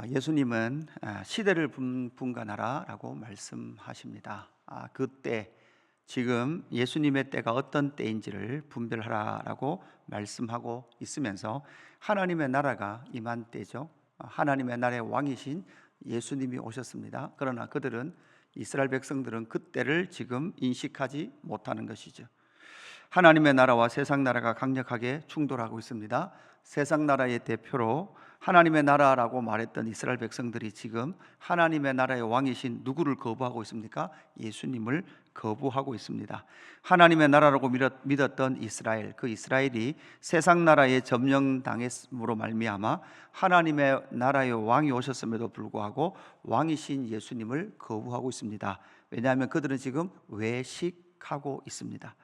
예수님은 시대를 분간하라라고 말씀하십니다. 그때 지금 예수님의 때가 어떤 때인지를 분별하라라고 말씀하고 있으면서 하나님의 나라가 임한 때죠. 하나님의 나라의 왕이신 예수님이 오셨습니다. 그러나 그들은 이스라엘 백성들은 그때를 지금 인식하지 못하는 것이죠. 하나님의 나라와 세상 나라가 강력하게 충돌하고 있습니다. 세상 나라의 대표로 하나님의 나라라고 말했던 이스라엘 백성들이 지금 하나님의 나라의 왕이신 누구를 거부하고 있습니까? 예수님을 거부하고 있습니다. 하나님의 나라라고 믿었던 이스라엘, 그 이스라엘이 세상 나라에 점령당했으므로 말미암아 하나님의 나라의 왕이 오셨음에도 불구하고 왕이신 예수님을 거부하고 있습니다. 왜냐하면 그들은 지금 외식하고 있습니다.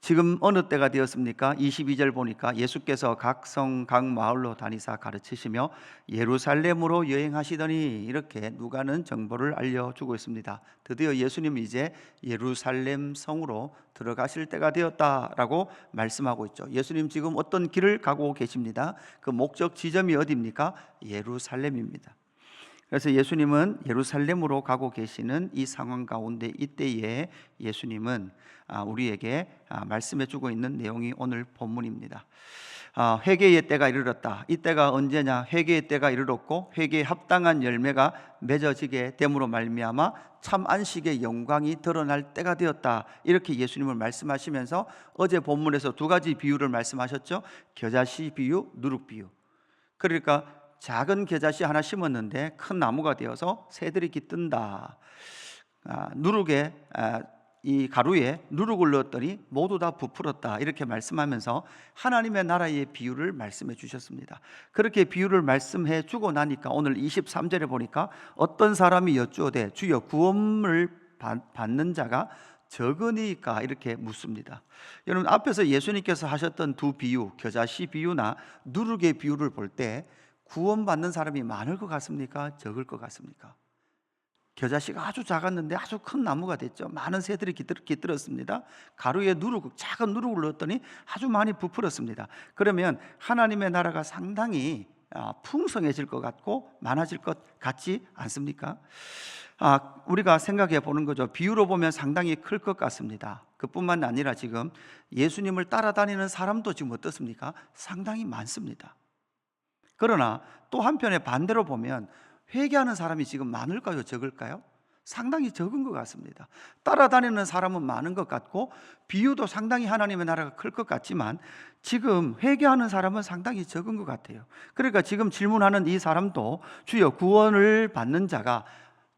지금 어느 때가 되었습니까? 22절 보니까 예수께서 각 성, 각 마을로 다니사 가르치시며 예루살렘으로 여행하시더니 이렇게 누가는 정보를 알려주고 있습니다. 드디어 예수님이 이제 예루살렘 성으로 들어가실 때가 되었다라고 말씀하고 있죠. 예수님 지금 어떤 길을 가고 계십니다. 그 목적 지점이 어디입니까? 예루살렘입니다. 그래서 예수님은 예루살렘으로 가고 계시는 이 상황 가운데 이때에 예수님은 우리에게 말씀해 주고 있는 내용이 오늘 본문입니다. 회개의 때가 이르렀다. 이 때가 언제냐? 회개의 때가 이르렀고 회개에 합당한 열매가 맺어지게 됨으로 말미암아 참 안식의 영광이 드러날 때가 되었다. 이렇게 예수님을 말씀하시면서 어제 본문에서 두 가지 비유를 말씀하셨죠. 겨자씨 비유, 누룩 비유. 그러니까 작은 겨자씨 하나 심었는데 큰 나무가 되어서 새들이 깃든다. 누룩에 이 가루에 누룩을 넣었더니 모두 다 부풀었다. 이렇게 말씀하면서 하나님의 나라의 비유를 말씀해 주셨습니다. 그렇게 비유를 말씀해 주고 나니까 오늘 23절에 보니까 어떤 사람이 여쭈어대 주여 구원을 받는 자가 적으니까 이렇게 묻습니다. 여러분 앞에서 예수님께서 하셨던 두 비유, 겨자씨 비유나 누룩의 비유를 볼 때 구원받는 사람이 많을 것 같습니까? 적을 것 같습니까? 겨자씨가 아주 작았는데 아주 큰 나무가 됐죠. 많은 새들이 깃들었습니다. 가루에 작은 누룩을 넣었더니 아주 많이 부풀었습니다. 그러면 하나님의 나라가 상당히 풍성해질 것 같고 많아질 것 같지 않습니까? 우리가 생각해 보는 거죠. 비유로 보면 상당히 클 것 같습니다. 그뿐만 아니라 지금 예수님을 따라다니는 사람도 지금 어떻습니까? 상당히 많습니다. 그러나 또 한편에 반대로 보면 회개하는 사람이 지금 많을까요? 적을까요? 상당히 적은 것 같습니다. 따라다니는 사람은 많은 것 같고 비유도 상당히 하나님의 나라가 클 것 같지만 지금 회개하는 사람은 상당히 적은 것 같아요. 그러니까 지금 질문하는 이 사람도 주여 구원을 받는 자가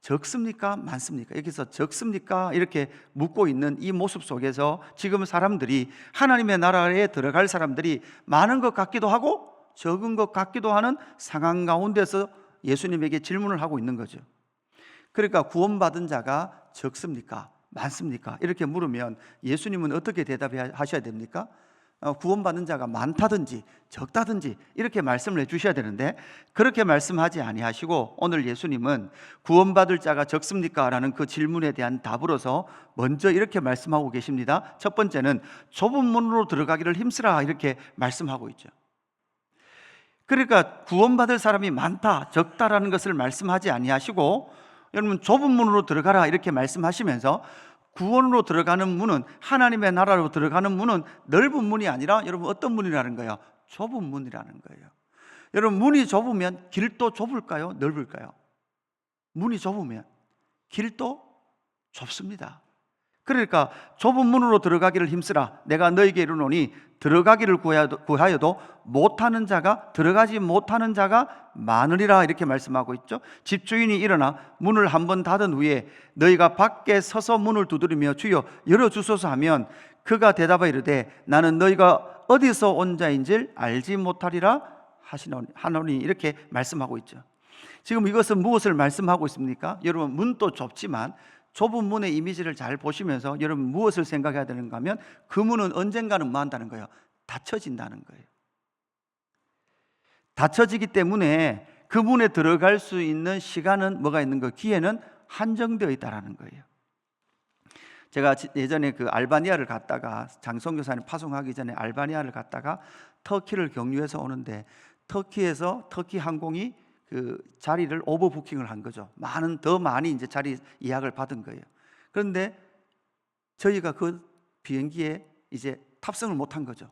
적습니까? 많습니까? 여기서 적습니까? 이렇게 묻고 있는 이 모습 속에서 지금 사람들이 하나님의 나라에 들어갈 사람들이 많은 것 같기도 하고 적은 것 같기도 하는 상황 가운데서 예수님에게 질문을 하고 있는 거죠. 그러니까 구원받은 자가 적습니까? 많습니까? 이렇게 물으면 예수님은 어떻게 대답하셔야 됩니까? 구원받는 자가 많다든지 적다든지 이렇게 말씀을 해주셔야 되는데 그렇게 말씀하지 아니하시고 오늘 예수님은 구원받을 자가 적습니까? 라는 그 질문에 대한 답으로서 먼저 이렇게 말씀하고 계십니다. 첫 번째는 좁은 문으로 들어가기를 힘쓰라 이렇게 말씀하고 있죠. 그러니까 구원받을 사람이 많다, 적다라는 것을 말씀하지 아니하시고 여러분 좁은 문으로 들어가라 이렇게 말씀하시면서 구원으로 들어가는 문은 하나님의 나라로 들어가는 문은 넓은 문이 아니라 여러분 어떤 문이라는 거예요? 좁은 문이라는 거예요. 여러분 문이 좁으면 길도 좁을까요? 넓을까요? 문이 좁으면 길도 좁습니다. 그러니까 좁은 문으로 들어가기를 힘쓰라. 내가 너에게 이르노니 들어가기를 구하여도 못하는 자가 들어가지 못하는 자가 많으리라 이렇게 말씀하고 있죠. 집주인이 일어나 문을 한번 닫은 후에 너희가 밖에 서서 문을 두드리며 주여 열어주소서 하면 그가 대답하여 이르되 나는 너희가 어디서 온 자인지를 알지 못하리라 하노니 이렇게 말씀하고 있죠. 지금 이것은 무엇을 말씀하고 있습니까? 여러분 문도 좁지만 좁은 문의 이미지를 잘 보시면서 여러분 무엇을 생각해야 되는가 하면 그 문은 언젠가는 뭐 한다는 거예요? 닫혀진다는 거예요. 닫혀지기 때문에 그 문에 들어갈 수 있는 시간은 뭐가 있는 거예요? 기회는 한정되어 있다는 거예요. 제가 예전에 그 알바니아를 갔다가 장성교사님 파송하기 전에 알바니아를 갔다가 터키를 경유해서 오는데 터키 항공이 그 자리를 오버부킹을 한 거죠. 더 많이 이제 자리 예약을 받은 거예요. 그런데 저희가 그 비행기에 이제 탑승을 못한 거죠.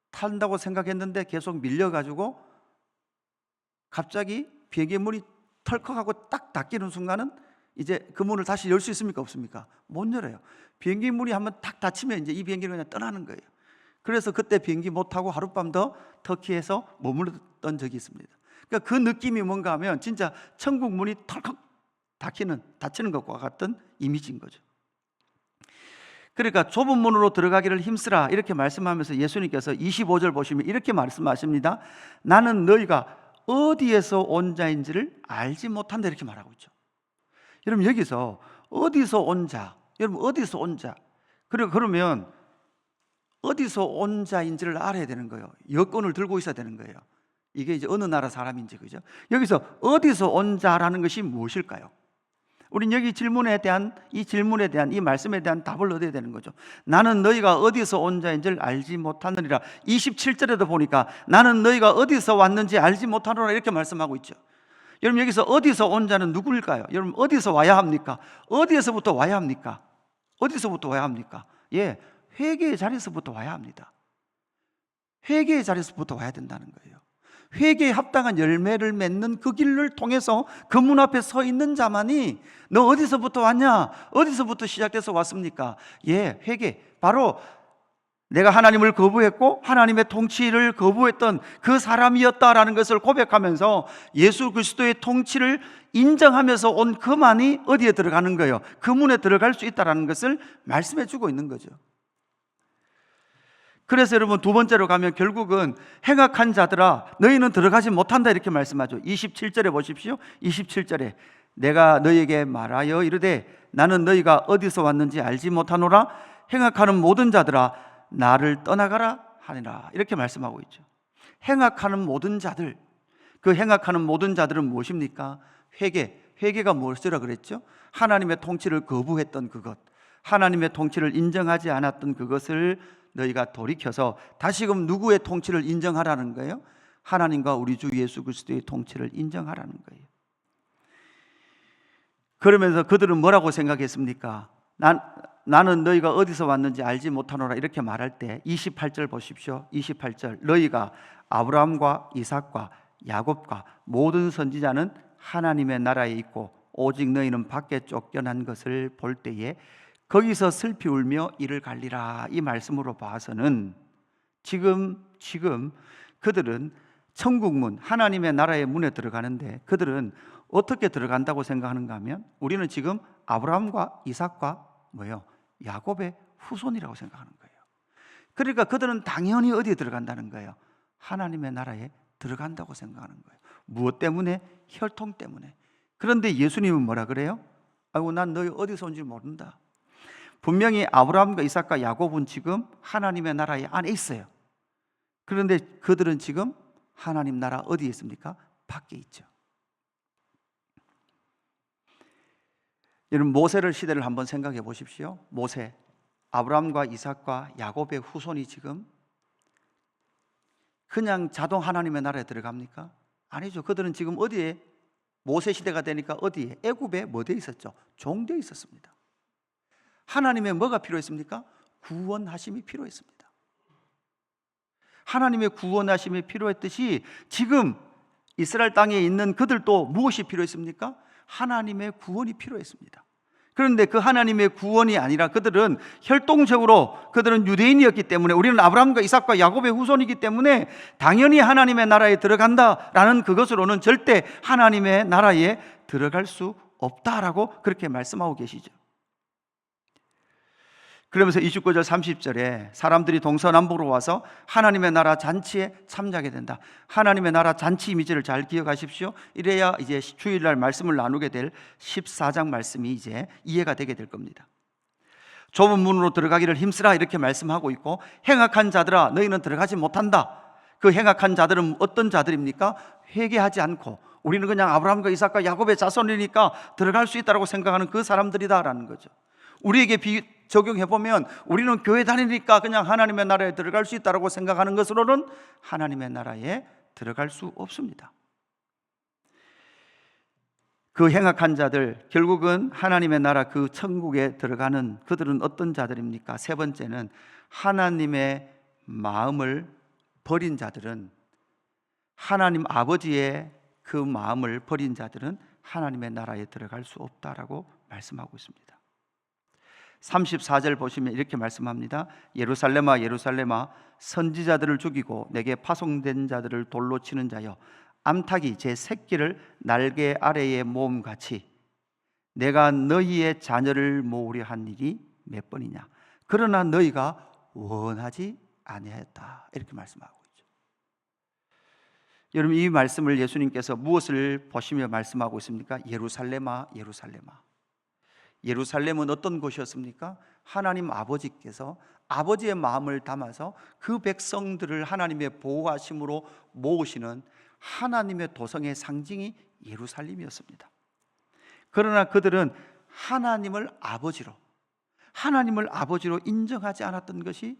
탄다고 생각했는데 계속 밀려가지고 갑자기 비행기 문이 털컥하고 딱 닫히는 순간은 이제 그 문을 다시 열 수 있습니까? 없습니까? 못 열어요. 비행기 문이 한번 딱 닫히면 이제 이 비행기는 그냥 떠나는 거예요. 그래서 그때 비행기 못 타고 하룻밤 더 터키에서 머물렀던 적이 있습니다. 그러니까 그 느낌이 뭔가 하면 진짜 천국 문이 털컥 닫히는 것과 같은 이미지인 거죠. 그러니까 좁은 문으로 들어가기를 힘쓰라 이렇게 말씀하면서 예수님께서 25절 보시면 이렇게 말씀하십니다. 나는 너희가 어디에서 온 자인지를 알지 못한다 이렇게 말하고 있죠. 여러분 여기서 어디서 온 자, 여러분 어디서 온 자, 그리고 그러면 어디서 온 자인지를 알아야 되는 거예요. 여권을 들고 있어야 되는 거예요. 이게 이제 어느 나라 사람인지, 그죠? 여기서 어디서 온 자라는 것이 무엇일까요? 우린 여기 질문에 대한 이 말씀에 대한 답을 얻어야 되는 거죠. 나는 너희가 어디서 온 자인지를 알지 못하느니라. 27절에도 보니까 나는 너희가 어디서 왔는지 알지 못하노라 이렇게 말씀하고 있죠. 여러분 여기서 어디서 온 자는 누구일까요? 여러분 어디서 와야 합니까? 어디에서부터 와야 합니까? 어디서부터 와야 합니까? 예, 회개의 자리에서부터 와야 합니다. 회개의 자리에서부터 와야 된다는 거예요. 회개에 합당한 열매를 맺는 그 길을 통해서 그 문 앞에 서 있는 자만이 너 어디서부터 왔냐? 어디서부터 시작돼서 왔습니까? 예, 회개. 바로 내가 하나님을 거부했고 하나님의 통치를 거부했던 그 사람이었다라는 것을 고백하면서 예수 그리스도의 통치를 인정하면서 온 그만이 어디에 들어가는 거예요? 그 문에 들어갈 수 있다는 것을 말씀해 주고 있는 거죠. 그래서 여러분 두 번째로 가면 결국은 행악한 자들아 너희는 들어가지 못한다 이렇게 말씀하죠. 27절에 보십시오. 27절에 내가 너희에게 말하여 이르되 나는 너희가 어디서 왔는지 알지 못하노라. 행악하는 모든 자들아 나를 떠나가라 하니라 이렇게 말씀하고 있죠. 행악하는 모든 자들, 그 행악하는 모든 자들은 무엇입니까? 회개가 무엇이라 그랬죠? 하나님의 통치를 거부했던 그것, 하나님의 통치를 인정하지 않았던 그것을 너희가 돌이켜서 다시금 누구의 통치를 인정하라는 거예요? 하나님과 우리 주 예수 그리스도의 통치를 인정하라는 거예요. 그러면서 그들은 뭐라고 생각했습니까? 나는 너희가 어디서 왔는지 알지 못하노라 이렇게 말할 때 28절 보십시오. 28절 너희가 아브라함과 이삭과 야곱과 모든 선지자는 하나님의 나라에 있고 오직 너희는 밖에 쫓겨난 것을 볼 때에 거기서 슬피 울며 이를 갈리라. 이 말씀으로 봐서는 지금 그들은 천국문 하나님의 나라의 문에 들어가는데 그들은 어떻게 들어간다고 생각하는가 하면 우리는 지금 아브라함과 이삭과 야곱의 후손이라고 생각하는 거예요. 그러니까 그들은 당연히 어디에 들어간다는 거예요? 하나님의 나라에 들어간다고 생각하는 거예요. 무엇 때문에? 혈통 때문에. 그런데 예수님은 뭐라 그래요? 아이고 난 너희 어디서 온지 모른다. 분명히 아브라함과 이삭과 야곱은 지금 하나님의 나라의 안에 있어요. 그런데 그들은 지금 하나님 나라 어디에 있습니까? 밖에 있죠. 여러분 모세를 시대를 한번 생각해 보십시오. 모세, 아브라함과 이삭과 야곱의 후손이 지금 그냥 자동 하나님의 나라에 들어갑니까? 아니죠. 그들은 지금 어디에? 모세 시대가 되니까 어디에? 애굽에 뭐 돼 있었죠? 종되어 있었습니다. 하나님의 뭐가 필요했습니까? 구원하심이 필요했습니다. 하나님의 구원하심이 필요했듯이 지금 이스라엘 땅에 있는 그들도 무엇이 필요했습니까? 하나님의 구원이 필요했습니다. 그런데 그 하나님의 구원이 아니라 그들은 혈통적으로 그들은 유대인이었기 때문에 우리는 아브라함과 이삭과 야곱의 후손이기 때문에 당연히 하나님의 나라에 들어간다라는 그것으로는 절대 하나님의 나라에 들어갈 수 없다라고 그렇게 말씀하고 계시죠. 그러면서 29절 30절에 사람들이 동서남북으로 와서 하나님의 나라 잔치에 참여하게 된다. 하나님의 나라 잔치 이미지를 잘 기억하십시오. 이래야 이제 주일날 말씀을 나누게 될 14장 말씀이 이제 이해가 되게 될 겁니다. 좁은 문으로 들어가기를 힘쓰라 이렇게 말씀하고 있고 행악한 자들아 너희는 들어가지 못한다. 그 행악한 자들은 어떤 자들입니까? 회개하지 않고 우리는 그냥 아브라함과 이삭과 야곱의 자손이니까 들어갈 수 있다고 생각하는 그 사람들이다라는 거죠. 우리에게 적용해보면 우리는 교회 다니니까 그냥 하나님의 나라에 들어갈 수 있다고 생각하는 것으로는 하나님의 나라에 들어갈 수 없습니다. 그 행악한 자들, 결국은 하나님의 나라 그 천국에 들어가는 그들은 어떤 자들입니까? 세 번째는 하나님의 마음을 버린 자들은, 하나님 아버지의 그 마음을 버린 자들은 하나님의 나라에 들어갈 수 없다라고 말씀하고 있습니다. 34절 보시면 이렇게 말씀합니다. 예루살렘아 예루살렘아 선지자들을 죽이고 내게 파송된 자들을 돌로 치는 자여, 암탉이 제 새끼를 날개 아래에 모음같이 내가 너희의 자녀를 모으려 한 일이 몇 번이냐, 그러나 너희가 원하지 아니하였다, 이렇게 말씀하고 있죠. 여러분, 이 말씀을 예수님께서 무엇을 보시며 말씀하고 있습니까? 예루살렘아 예루살렘아. 예루살렘은 어떤 곳이었습니까? 하나님 아버지께서 아버지의 마음을 담아서 그 백성들을 하나님의 보호하심으로 모으시는 하나님의 도성의 상징이 예루살렘이었습니다. 그러나 그들은 하나님을 아버지로 인정하지 않았던 것이,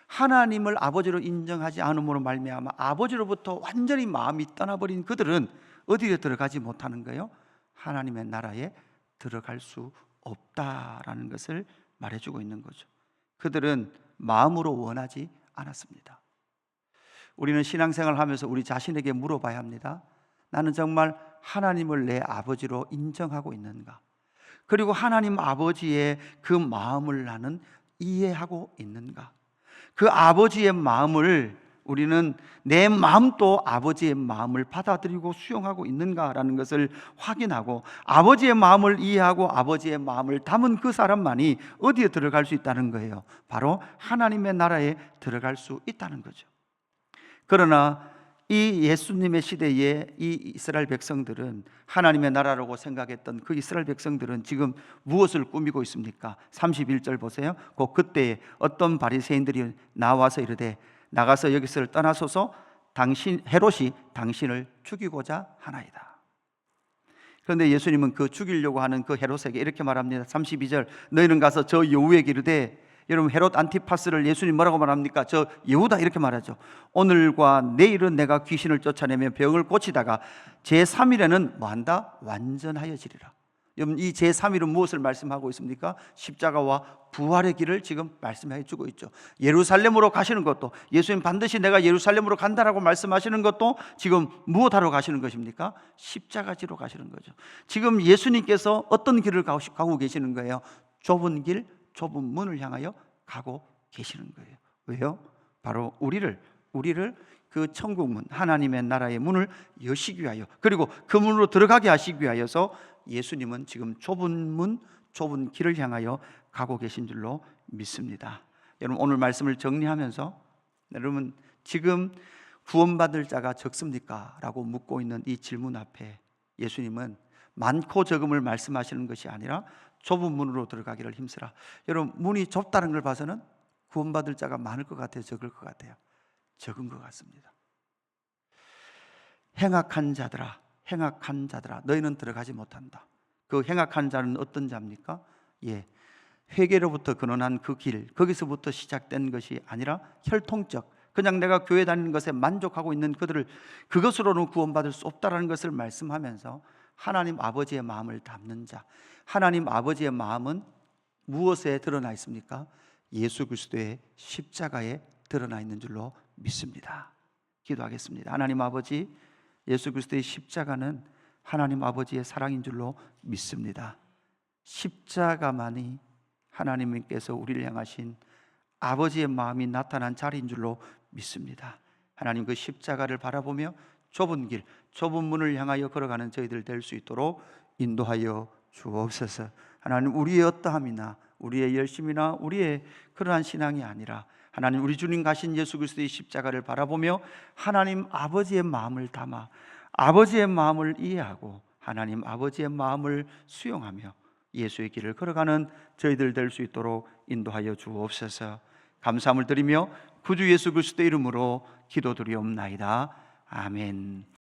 하나님을 아버지로 인정하지 않음으로 말미암아 아버지로부터 완전히 마음이 떠나버린 그들은 어디에 들어가지 못하는 거예요? 하나님의 나라에 들어갈 수 없다라는 것을 말해주고 있는 거죠. 그들은 마음으로 원하지 않았습니다. 우리는 신앙생활을 하면서 우리 자신에게 물어봐야 합니다. 나는 정말 하나님을 내 아버지로 인정하고 있는가? 그리고 하나님 아버지의 그 마음을 나는 이해하고 있는가? 그 아버지의 마음을 우리는 내 마음도 아버지의 마음을 받아들이고 수용하고 있는가라는 것을 확인하고, 아버지의 마음을 이해하고 아버지의 마음을 담은 그 사람만이 어디에 들어갈 수 있다는 거예요? 바로 하나님의 나라에 들어갈 수 있다는 거죠. 그러나 이 예수님의 시대에 이 이스라엘 백성들은, 하나님의 나라라고 생각했던 그 이스라엘 백성들은 지금 무엇을 꾸미고 있습니까? 31절 보세요. 그때에 어떤 바리새인들이 나와서 이르되 나가서 여기서 떠나소서, 헤롯이 당신을 죽이고자 하나이다. 그런데 예수님은 그 죽이려고 하는 그 헤롯에게 이렇게 말합니다. 32절, 너희는 가서 저 여우에게 이르되, 여러분 헤롯 안티파스를 예수님 뭐라고 말합니까? 저 여우다, 이렇게 말하죠. 오늘과 내일은 내가 귀신을 쫓아내며 병을 고치다가 제3일에는 뭐한다? 완전하여지리라. 여러분, 이 제3일은 무엇을 말씀하고 있습니까? 십자가와 부활의 길을 지금 말씀해 주고 있죠. 예루살렘으로 가시는 것도, 예수님 반드시 내가 예루살렘으로 간다라고 말씀하시는 것도 지금 무엇하러 가시는 것입니까? 십자가지로 가시는 거죠. 지금 예수님께서 어떤 길을 가고 계시는 거예요? 좁은 길, 좁은 문을 향하여 가고 계시는 거예요. 왜요? 바로 우리를 그 천국문, 하나님의 나라의 문을 여시기 위하여, 그리고 그 문으로 들어가게 하시기 위하여서 예수님은 지금 좁은 문, 좁은 길을 향하여 가고 계신 줄로 믿습니다. 여러분, 오늘 말씀을 정리하면서, 여러분 지금 구원받을 자가 적습니까? 라고 묻고 있는 이 질문 앞에 예수님은 많고 적음을 말씀하시는 것이 아니라 좁은 문으로 들어가기를 힘쓰라. 여러분, 문이 좁다는 걸 봐서는 구원받을 자가 많을 것 같아요? 적을 것 같아요? 적은 것 같습니다. 행악한 자들아 너희는 들어가지 못한다. 그 행악한 자는 어떤 자입니까? 회개로부터 근원한 그 길, 거기서부터 시작된 것이 아니라 혈통적, 그냥 내가 교회 다니는 것에 만족하고 있는 그들을, 그것으로는 구원받을 수 없다는 것을 말씀하면서 하나님 아버지의 마음을 담는 자, 하나님 아버지의 마음은 무엇에 드러나 있습니까? 예수 그리스도의 십자가에 드러나 있는 줄로 믿습니다. 기도하겠습니다. 하나님 아버지, 예수 그리스도의 십자가는 하나님 아버지의 사랑인 줄로 믿습니다. 십자가만이 하나님께서 우리를 향하신 아버지의 마음이 나타난 자리인 줄로 믿습니다. 하나님, 그 십자가를 바라보며 좁은 길, 좁은 문을 향하여 걸어가는 저희들 될 수 있도록 인도하여 주옵소서. 하나님, 우리의 어떠함이나 우리의 열심이나 우리의 그러한 신앙이 아니라 하나님, 우리 주님 가신 예수 그리스도의 십자가를 바라보며 하나님 아버지의 마음을 담아 아버지의 마음을 이해하고 하나님 아버지의 마음을 수용하며 예수의 길을 걸어가는 저희들 될 수 있도록 인도하여 주옵소서. 감사함을 드리며 구주 예수 그리스도의 이름으로 기도드리옵나이다. 아멘.